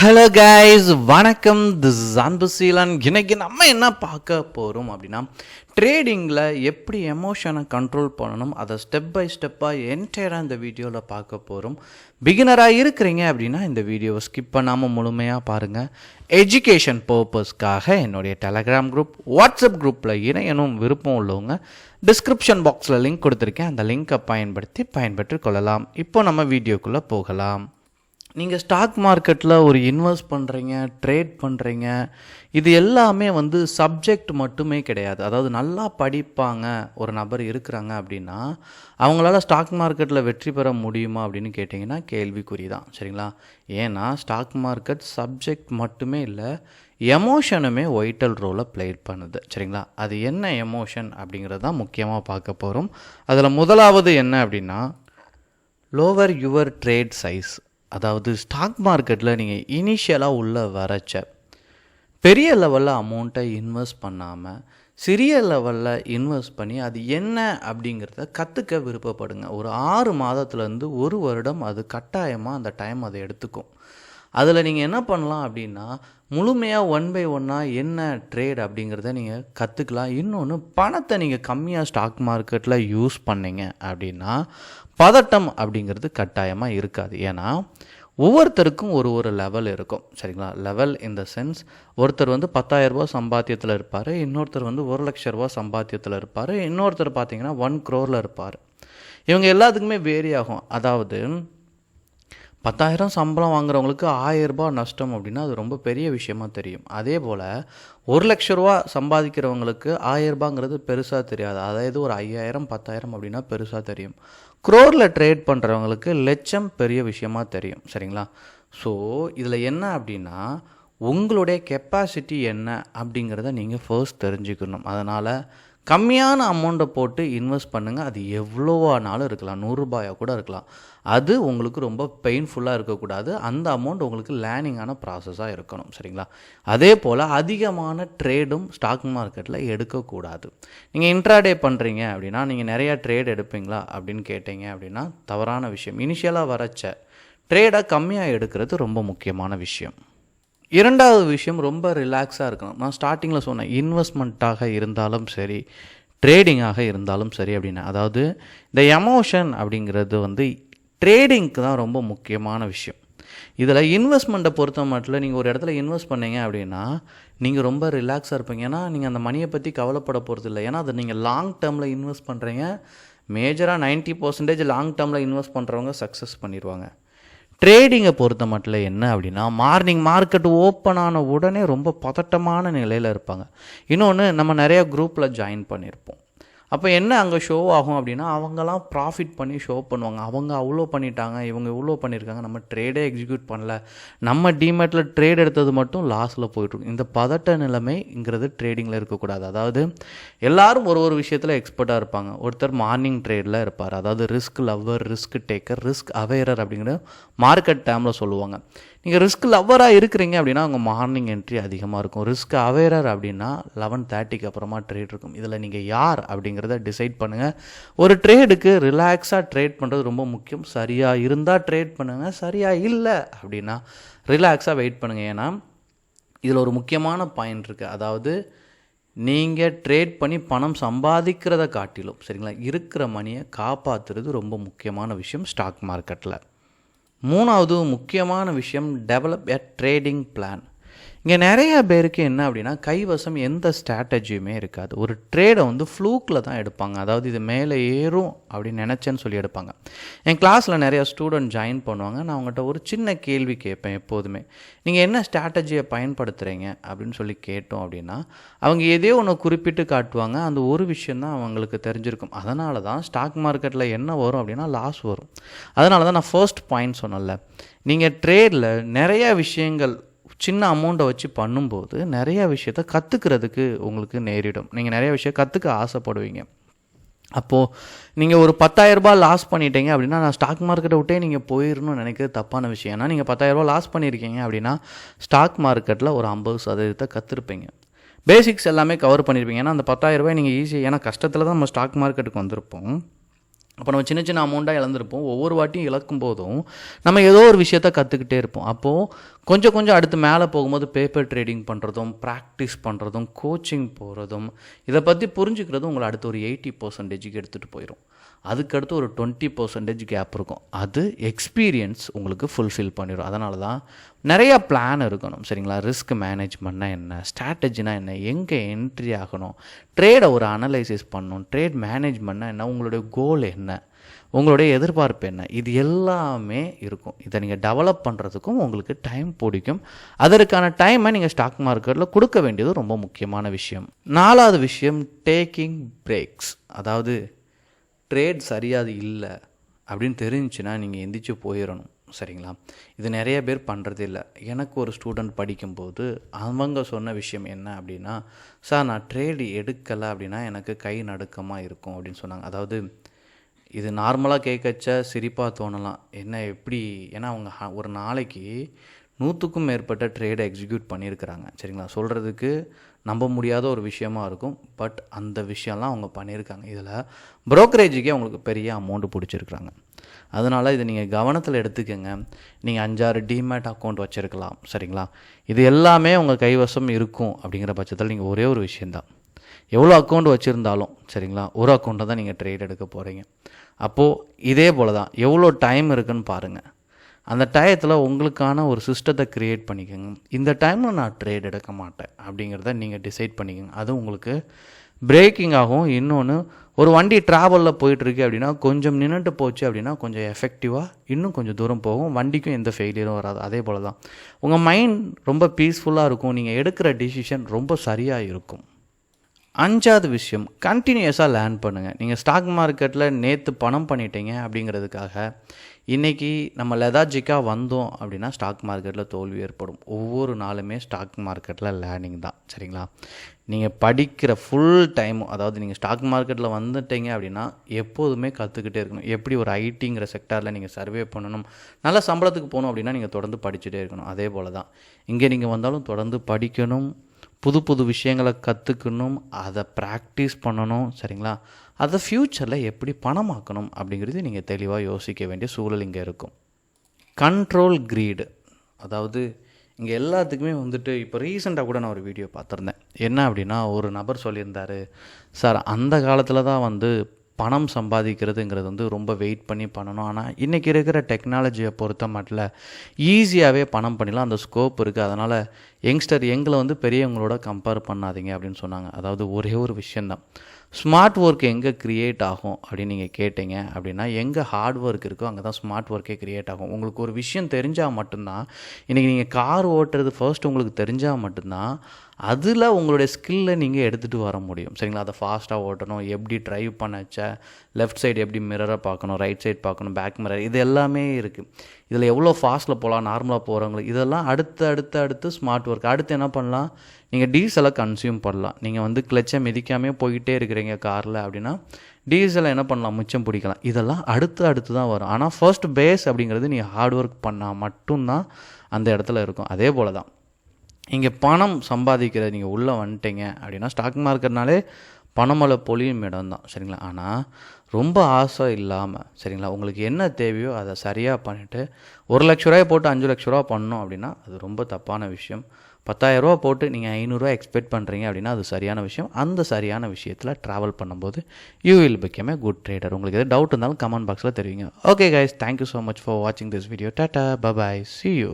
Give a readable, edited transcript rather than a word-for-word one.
Hello guys, வணக்கம். This is Anbuseelan. இன்னைக்கு நம்ம என்ன பார்க்க போகிறோம் அப்படின்னா, ட்ரேடிங்கில் எப்படி எமோஷனை கண்ட்ரோல் பண்ணணும், அதை ஸ்டெப் பை ஸ்டெப்பாக என்டையராக இந்த வீடியோவில் பார்க்க போகிறோம். பிகினராக இருக்கிறீங்க அப்படின்னா இந்த வீடியோவை ஸ்கிப் பண்ணாமல் முழுமையாக பாருங்கள். எஜுகேஷன் பர்பஸ்க்காக என்னுடைய டெலகிராம் குரூப், வாட்ஸ்அப் குரூப்பில் இணையணும் விருப்பம் உள்ளவங்க டிஸ்கிரிப்ஷன் பாக்ஸில் லிங்க் கொடுத்துருக்கேன். அந்த லிங்க்கை பயன்பெற்று கொள்ளலாம். இப்போ நம்ம வீடியோக்குள்ளே போகலாம். நீங்கள் ஸ்டாக் மார்க்கெட்டில் ஒரு இன்வெஸ்ட் பண்ணுறீங்க, ட்ரேட் பண்ணுறீங்க, இது எல்லாமே சப்ஜெக்ட் மட்டுமே கிடையாது. அதாவது நல்லா படிப்பாங்க ஒரு நபர் இருக்கிறாங்க அப்படின்னா அவங்களால ஸ்டாக் மார்க்கெட்டில் வெற்றி பெற முடியுமா அப்படின்னு கேட்டிங்கன்னா கேள்விக்குறி தான். சரிங்களா? ஏன்னா ஸ்டாக் மார்க்கெட் சப்ஜெக்ட் மட்டுமே இல்லை, எமோஷனுமே வைட்டல் ரோலை ப்ளே பண்ணுது. சரிங்களா? அது என்ன எமோஷன் அப்படிங்கிறது தான் முக்கியமாக பார்க்க போகிறோம். அதில் முதலாவது என்ன அப்படின்னா, லோவர் யுவர் ட்ரேட் சைஸ். அதாவது ஸ்டாக் மார்க்கெட்டில் நீங்கள் இனிஷியலாக உள்ளே வரச்ச பெரிய லெவலில் அமௌண்ட்டை இன்வெஸ்ட் பண்ணாமல் சிறிய லெவலில் இன்வெஸ்ட் பண்ணி அது என்ன அப்படிங்கிறத கற்றுக்க விருப்பப்படுங்க. ஒரு 6 மாதத்துலேருந்து 1 வருடம் அது கட்டாயமாக அந்த டைம் அதை எடுத்துக்கும். அதில் நீங்கள் என்ன பண்ணலாம் அப்படின்னா, முழுமையாக 1 by 1 என்ன ட்ரேட் அப்படிங்கிறத நீங்கள் கற்றுக்கலாம். இன்னொன்று, பணத்தை நீங்கள் கம்மியாக ஸ்டாக் மார்க்கெட்டில் யூஸ் பண்ணீங்க அப்படின்னா பதட்டம் அப்படிங்கிறது கட்டாயமாக இருக்காது. ஏன்னா ஒவ்வொருத்தருக்கும் ஒரு லெவல் இருக்கும். சரிங்களா? லெவல் இன் த சென்ஸ், ஒருத்தர் 10,000 ரூபா சம்பாத்தியத்தில் இருப்பார், இன்னொருத்தர் 1 லட்ச ரூபா சம்பாத்தியத்தில் இருப்பார், இன்னொருத்தர் பார்த்தீங்கன்னா 1 crore இருப்பார். இவங்க எல்லாத்துக்குமே வேரி ஆகும். அதாவது 10,000 சம்பளம் வாங்குறவங்களுக்கு 1000 ரூபாய் நஷ்டம் அப்படின்னா அது ரொம்ப பெரிய விஷயமா தெரியும். அதே போல் 1 லட்ச ரூபா சம்பாதிக்கிறவங்களுக்கு 1000 ரூபாங்கிறது பெருசாக தெரியாது. அதாவது ஒரு 5,000 10,000 அப்படின்னா பெருசாக தெரியும். குரோரில் ட்ரேட் பண்ணுறவங்களுக்கு லட்சம் பெரிய விஷயமா தெரியும். சரிங்களா? ஸோ இதில் என்ன அப்படின்னா, உங்களுடைய கெப்பாசிட்டி என்ன அப்படிங்கிறத நீங்கள் ஃபர்ஸ்ட் தெரிஞ்சுக்கணும். அதனால் கம்மியான அமௌண்ட்டை போட்டு இன்வெஸ்ட் பண்ணுங்கள். அது எவ்வளோவானாலும் இருக்கலாம், 100 ரூபாயாக கூட இருக்கலாம். அது உங்களுக்கு ரொம்ப பெயின்ஃபுல்லாக இருக்கக்கூடாது. அந்த அமௌண்ட் உங்களுக்கு லேர்னிங்கான ப்ராசஸாக இருக்கணும். சரிங்களா? அதே போல் அதிகமான ட்ரேடும் ஸ்டாக் மார்க்கெட்டில் எடுக்கக்கூடாது. நீங்கள் இன்ட்ராடே பண்ணுறீங்க அப்படின்னா நீங்கள் நிறையா ட்ரேட் எடுப்பீங்களா அப்படின்னு கேட்டீங்க அப்படின்னா தவறான விஷயம். இனிஷியலாக வரச்ச ட்ரேடை கம்மியாக எடுக்கிறது ரொம்ப முக்கியமான விஷயம். இரண்டாவது விஷயம், ரொம்ப ரிலாக்ஸாக இருக்கணும். நான் ஸ்டார்டிங்கில் சொன்னேன், இன்வெஸ்ட்மெண்ட்டாக இருந்தாலும் சரி, ட்ரேடிங்காக இருந்தாலும் சரி அப்படின்னா, அதாவது இந்த எமோஷன் அப்படிங்கிறது ட்ரேடிங்க்கு தான் ரொம்ப முக்கியமான விஷயம். இதில் இன்வெஸ்ட்மெண்ட்டை பொறுத்த மட்டும் நீங்கள் ஒரு இடத்துல இன்வெஸ்ட் பண்ணீங்க அப்படின்னா நீங்கள் ரொம்ப ரிலாக்ஸாக இருப்பீங்க. ஏன்னா நீங்கள் அந்த மணியை பற்றி கவலைப்பட போகிறது இல்லை. ஏன்னா அதை நீங்கள் லாங் டேர்மில் இன்வெஸ்ட் பண்ணுறீங்க. மேஜராக 90% லாங் டேர்மில் இன்வெஸ்ட் பண்ணுறவங்க சக்ஸஸ் பண்ணிடுவாங்க. ட்ரேடிங்கை பொறுத்த மட்டும் என்ன அப்படின்னா, மார்னிங் மார்க்கெட் ஓப்பன் ஆன உடனே ரொம்ப பதட்டமான நிலையில் இருப்பாங்க. இன்னொன்று, நம்ம நிறையா குரூப்பில் ஜாயின் பண்ணியிருப்போம். அப்போ என்ன அங்கே ஷோ ஆகும் அப்படின்னா, அவங்கெல்லாம் ப்ராஃபிட் பண்ணி ஷோ பண்ணுவாங்க. அவங்க அவ்வளோ பண்ணிட்டாங்க, இவங்க இவ்வளோ பண்ணியிருக்காங்க, நம்ம ட்ரேடே எக்ஸிக்யூட் பண்ணல, நம்ம டிமேட்டில் ட்ரேட் எடுத்தது மட்டும் லாஸில் போயிட்டுருக்கும். இந்த பதட்ட நிலைமைங்கிறது ட்ரேடிங்கில் இருக்கக்கூடாது. அதாவது எல்லாரும் ஒரு விஷயத்தில் எக்ஸ்பர்ட்டாக இருப்பாங்க. ஒருத்தர் மார்னிங் ட்ரேடில் இருப்பார், அதாவது risk lover, risk taker, risk அவேரர் அப்படிங்கிற மார்க்கெட் டைமில் சொல்லுவாங்க. நீங்கள் ரிஸ்க் லவ்வராக இருக்கிறீங்க அப்படின்னா அவங்க மார்னிங் என்ட்ரி அதிகமாக இருக்கும். ரிஸ்க் அவேரர் அப்படின்னா 11:30க்கு அப்புறமா ட்ரேட் இருக்கும். இதில் நீங்கள் யார் அப்படிங்கிறத டிசைட் பண்ணுங்கள். ஒரு ட்ரேடுக்கு ரிலாக்ஸாக ட்ரேட் பண்ணுறது ரொம்ப முக்கியம். சரியாக இருந்தால் ட்ரேட் பண்ணுங்கள், சரியாக இல்லை அப்படின்னா ரிலாக்ஸாக வெயிட் பண்ணுங்கள். ஏன்னா இதில் ஒரு முக்கியமான பாயிண்ட் இருக்குது. அதாவது நீங்கள் ட்ரேட் பண்ணி பணம் சம்பாதிக்கிறத காட்டிலும் சரிங்களா, இருக்கிற மணியை காப்பாற்றுறது ரொம்ப முக்கியமான விஷயம் ஸ்டாக் மார்க்கெட்டில். மூணாவது முக்கியமான விஷயம், டெவலப் எ ட்ரேடிங் பிளான். இங்கே நிறைய பேருக்கு என்ன அப்படின்னா, கைவசம் எந்த ஸ்ட்ராட்டஜியுமே இருக்காது. ஒரு ட்ரேடை ஃப்ளூக்கில் தான் எடுப்பாங்க. அதாவது இது மேலே ஏறும் அப்படின்னு நினச்சேன்னு சொல்லி எடுப்பாங்க. என் கிளாஸில் நிறையா ஸ்டூடெண்ட் ஜாயின் பண்ணுவாங்க. நான் அவங்ககிட்ட ஒரு சின்ன கேள்வி கேட்பேன் எப்போதுமே, நீங்கள் என்ன ஸ்ட்ராட்டஜியை பயன்படுத்துகிறீங்க அப்படின்னு சொல்லி கேட்டோம் அப்படின்னா அவங்க எதையோ ஒன்று குறிப்பிட்டு காட்டுவாங்க. அந்த ஒரு விஷயந்தான் அவங்களுக்கு தெரிஞ்சிருக்கும். அதனால தான் ஸ்டாக் மார்க்கெட்டில் என்ன வரும் அப்படின்னா லாஸ் வரும். அதனால தான் நான் ஃபர்ஸ்ட் பாயிண்ட் சொன்னேன்ல, நீங்கள் ட்ரேடில் நிறையா விஷயங்கள் சின்ன அமௌண்ட்டை வச்சு பண்ணும்போது நிறையா விஷயத்த கற்றுக்கிறதுக்கு உங்களுக்கு நேரிடும். நீங்கள் நிறைய விஷயம் கற்றுக்க ஆசைப்படுவீங்க. அப்போது நீங்கள் ஒரு 10,000 ரூபாய் லாஸ் பண்ணிட்டீங்க அப்படின்னா நான் ஸ்டாக் மார்க்கெட்டை விட்டே நீங்கள் போயிடணும்னு நினைக்கிறது தப்பான விஷயம். ஏன்னா நீங்கள் 10,000 ரூபாய் லாஸ் பண்ணியிருக்கீங்க அப்படின்னா ஸ்டாக் மார்க்கெட்டில் ஒரு 50% கற்றுருப்பீங்க. பேசிக்ஸ் எல்லாமே கவர் பண்ணியிருப்பீங்க. ஏன்னா அந்த 10,000 ரூபாய் நீங்கள் ஈஸியாக, ஏன்னா கஷ்டத்தில் தான் நம்ம ஸ்டாக் மார்க்கெட்டுக்கு வந்திருப்போம். அப்போ நம்ம சின்ன சின்ன அமௌண்ட்டாக இழந்திருப்போம். ஒவ்வொரு வாட்டியும் இழக்கும் போதும் நம்ம ஏதோ ஒரு விஷயத்த கற்றுக்கிட்டே இருப்போம். அப்போது கொஞ்சம் கொஞ்சம் அடுத்து மேலே போகும்போது பேப்பர் ட்ரேடிங் பண்ணுறதும், ப்ராக்டிஸ் பண்ணுறதும், கோச்சிங் போகிறதும், இதை பற்றி புரிஞ்சுக்கிறதும் உங்களை அடுத்து ஒரு 80% எடுத்துகிட்டு போயிடும். அதுக்கடுத்து ஒரு 20% கேப் இருக்கும். அது எக்ஸ்பீரியன்ஸ் உங்களுக்கு ஃபுல்ஃபில் பண்ணிடும். அதனால தான் நிறையா பிளான் இருக்கணும். சரிங்களா? ரிஸ்க் மேனேஜ்மெண்ட்னா என்ன, ஸ்ட்ராட்டஜினா என்ன, எங்கே என்ட்ரி ஆகணும், ட்ரேடை ஒரு அனலைசிஸ் பண்ணணும், ட்ரேட் மேனேஜ்மெண்ட்னா என்ன, உங்களுடைய கோல் என்ன, உங்களுடைய எதிர்பார்ப்பு என்ன, இது எல்லாமே இருக்கும். இதை நீங்கள் டெவலப் பண்ணுறதுக்கும் உங்களுக்கு டைம் பிடிக்கும். அதற்கான டைமை நீங்கள் ஸ்டாக் மார்க்கெட்டில் கொடுக்க வேண்டியது ரொம்ப முக்கியமான விஷயம். 4வது விஷயம் டேக்கிங் பிரேக்ஸ். அதாவது ட்ரேட் சரியாது இல்லை அப்படின்னு தெரிஞ்சுன்னா நீங்கள் எந்திரிச்சு போயிடணும். சரிங்களா? இது நிறைய பேர் பண்ணுறது இல்லை. எனக்கு ஒரு ஸ்டூடெண்ட் படிக்கும்போது அவங்க சொன்ன விஷயம் என்ன அப்படின்னா, சார் நான் ட்ரேடு எடுக்கலை அப்படின்னா எனக்கு கை நடுக்கமாக இருக்கும் அப்படின்னு சொன்னாங்க. அதாவது இது நார்மலாக கேட்கச்ச சிரிப்பாக தோணலாம். என்ன எப்படி, ஏன்னா அவங்க ஒரு நாளைக்கு 100க்கும் மேற்பட்ட ட்ரேடை எக்ஸிக்யூட் பண்ணியிருக்கிறாங்க. சரிங்களா? சொல்கிறதுக்கு நம்ப முடியாத ஒரு விஷயமா இருக்கும். பட் அந்த விஷயம்லாம் அவங்க பண்ணியிருக்காங்க. இதில் ப்ரோக்கரேஜுக்கே அவங்களுக்கு பெரிய அமௌண்ட்டு பிடிச்சிருக்குறாங்க. அதனால் இதை நீங்கள் கவனத்தில் எடுத்துக்கங்க. நீங்கள் 5-6 டிமேட் அக்கௌண்ட் வச்சுருக்கலாம். சரிங்களா? இது எல்லாமே உங்கள் கைவசம் இருக்கும். அப்படிங்கிற பட்சத்தில் நீங்கள் ஒரே ஒரு விஷயந்தான், எவ்வளோ அக்கௌண்ட் வச்சுருந்தாலும் சரிங்களா, ஒரு அக்கௌண்ட்டை தான் நீங்கள் ட்ரேட் எடுக்க போகிறீங்க. அப்போது இதே போல் தான் எவ்வளோ டைம் இருக்குதுன்னு பாருங்கள். அந்த டயத்தில் உங்களுக்கான ஒரு சிஸ்டத்தை க்ரியேட் பண்ணிக்கோங்க. இந்த டைமில் நான் ட்ரேட் எடுக்க மாட்டேன் அப்படிங்கிறத நீங்கள் டிசைட் பண்ணிக்கோங்க. அது உங்களுக்கு பிரேக்கிங் ஆகும். இன்னொன்று, ஒரு வண்டி ட்ராவலில் போயிட்டுருக்கு அப்படின்னா கொஞ்சம் நின்றுட்டு போச்சு அப்படின்னா கொஞ்சம் எஃபெக்டிவாக இன்னும் கொஞ்சம் தூரம் போகும். வண்டிக்கும் எந்த ஃபெயிலியரும் வராது. அதே போல் தான் உங்கள் மைண்ட் ரொம்ப பீஸ்ஃபுல்லாக இருக்கும். நீங்கள் எடுக்கிற டிசிஷன் ரொம்ப சரியாக இருக்கும். 5வது விஷயம், கண்டினியூஸாக லேர்ன் பண்ணுங்கள். நீங்கள் ஸ்டாக் மார்க்கெட்டில் நேற்று பணம் பண்ணிட்டீங்க அப்படிங்கிறதுக்காக இன்றைக்கி நம்ம லெதார்ஜிக்காக வந்தோம் அப்படின்னா ஸ்டாக் மார்க்கெட்டில் தோல்வி ஏற்படும். ஒவ்வொரு நாளுமே ஸ்டாக் மார்க்கெட்டில் லேர்னிங் தான். சரிங்களா? நீங்கள் படிக்கிற ஃபுல் டைமும், அதாவது நீங்கள் ஸ்டாக் மார்க்கெட்டில் வந்துட்டீங்க அப்படின்னா எப்போதுமே கற்றுக்கிட்டே இருக்கணும். எப்படி ஒரு ஐடிங்கிற செக்டாரில் நீங்கள் சர்வே பண்ணணும், நல்ல சம்பளத்துக்கு போகணும் அப்படின்னா நீங்கள் தொடர்ந்து படிச்சுட்டே இருக்கணும். அதே போல் தான் இங்கே நீங்கள் வந்தாலும் தொடர்ந்து படிக்கணும், புது புது விஷயங்களை கற்றுக்கணும், அதை ப்ராக்டிஸ் பண்ணணும். சரிங்களா? அதை ஃப்யூச்சரில் எப்படி பணமாக்கணும் அப்படிங்கிறது நீங்கள் தெளிவாக யோசிக்க வேண்டிய சூழல் இங்கே இருக்கும். Control creed. அதாவது இங்கே எல்லாத்துக்குமே வந்துட்டு இப்போ ரீசெண்டாக கூட நான் ஒரு வீடியோ பார்த்துருந்தேன். என்ன அப்படின்னா, ஒரு நபர் சொல்லியிருந்தார், சார் அந்த காலத்தில் தான் பணம் சம்பாதிக்கிறதுங்கிறது ரொம்ப வெயிட் பண்ணி பண்ணணும். ஆனால் இன்றைக்கி இருக்கிற டெக்னாலஜியை பொறுத்த மட்டும் ஈஸியாகவே பணம் பண்ணிடலாம், அந்த ஸ்கோப் இருக்குது. அதனால் யங்ஸ்டர் எங்களை பெரியவங்களோட கம்பேர் பண்ணாதீங்க அப்படின்னு சொன்னாங்க. அதாவது ஒரே ஒரு விஷயந்தான், ஸ்மார்ட் ஒர்க் எங்கே க்ரியேட் ஆகும் அப்படின்னு நீங்கள் கேட்டீங்க அப்படின்னா, எங்கே ஹார்ட் ஒர்க் இருக்கோ அங்கே தான் ஸ்மார்ட் ஒர்க்கே க்ரியேட் ஆகும். உங்களுக்கு ஒரு விஷயம் தெரிஞ்சால் மட்டும்தான், இன்றைக்கி நீங்கள் கார் ஓட்டுறது ஃபர்ஸ்ட் உங்களுக்கு தெரிஞ்சால் மட்டும்தான் அதில் உங்களுடைய ஸ்கில்லை நீங்கள் எடுத்துகிட்டு வர முடியும். சரிங்களா? அதை ஃபாஸ்ட்டாக ஓட்டணும், எப்படி ட்ரைவ் பண்ணச்ச, லெஃப்ட் சைடு எப்படி மிரரை பார்க்கணும், ரைட் சைடு பார்க்கணும், பேக் மிரர், இது எல்லாமே இருக்குது. இதில் எவ்வளோ ஃபாஸ்ட்டில் போகலாம், நார்மலாக போகிறவங்களுக்கு இதெல்லாம் அடுத்து ஸ்மார்ட் ஒர்க். அடுத்து என்ன பண்ணலாம், நீங்கள் டீசலை கன்சியூம் பண்ணலாம். நீங்கள் கிளச்சை மிதிக்காமே போய்கிட்டே இருக்கிறீங்க காரில் அப்படின்னா டீசலை என்ன பண்ணலாம், மிச்சம் பிடிக்கலாம். இதெல்லாம் அடுத்து தான் வரும். ஆனால் ஃபர்ஸ்ட் பேஸ் அப்படிங்கிறது நீங்கள் ஹார்ட் ஒர்க் பண்ணால் மட்டும்தான் அந்த இடத்துல இருக்கும். அதே போல் தான் இங்கே பணம் சம்பாதிக்கிறது, நீங்கள் உள்ளே வந்துட்டீங்க அப்படின்னா ஸ்டாக் மார்க்கெட்னாலே பணமழை பொழியும் இடம் தான். சரிங்களா? ஆனால் ரொம்ப ஆசை இல்லாமல், சரிங்களா, உங்களுக்கு என்ன தேவையோ அதை சரியாக பண்ணிவிட்டு 1 லட்ச ரூபாயை போட்டு 5 லட்ச ரூபா பண்ணோம் அப்படின்னா அது ரொம்ப தப்பான விஷயம். 10,000 ரூபா போட்டு நீங்கள் 500 எக்ஸ்பெக்ட் பண்ணுறீங்க அப்படின்னா அது சரியான விஷயம். அந்த சரியான விஷயத்தில் ட்ராவல் பண்ணும்போது you will become a good trader. உங்களுக்கு எதாவது டவுட் இருந்தாலும் கமெண்ட் பாக்ஸில் தெரிவிங்க. Okay guys, thank you so much for வாட்சிங் திஸ் வீடியோ. டாட்டா, பை பாய், see you.